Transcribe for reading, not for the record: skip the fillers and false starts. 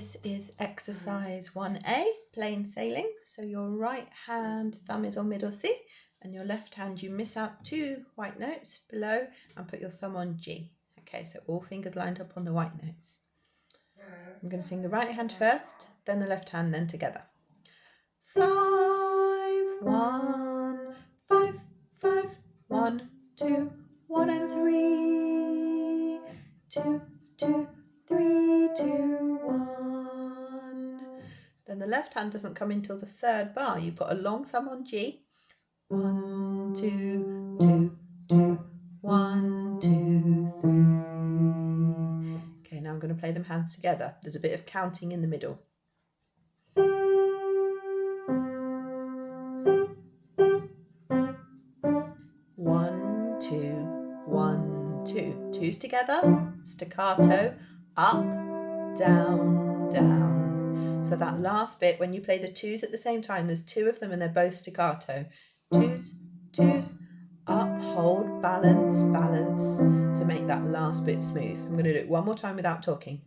This is exercise 1A, plain sailing. So your right hand thumb is on middle C and your left hand you miss out 2 white notes below and put your thumb on G. Okay, so all fingers lined up on the white notes. I'm going to sing the right hand first, then the left hand, then together. 5, 1, 5, 5, 1, 2, 1 and 3, 2, 2, 3, 2, 1. Then the left hand doesn't come until the third bar. You put a long thumb on G. 1, 2, 2, 2, 1, 2, 3. Okay, now I'm going to play them hands together. There's a bit of counting in the middle. 1, 2, 1, 2. Twos together, staccato, up, down, down. So that last bit, when you play the twos at the same time, there's 2 of them and they're both staccato. Twos, twos, up, hold, balance, balance, to make that last bit smooth. I'm going to do it one more time without talking.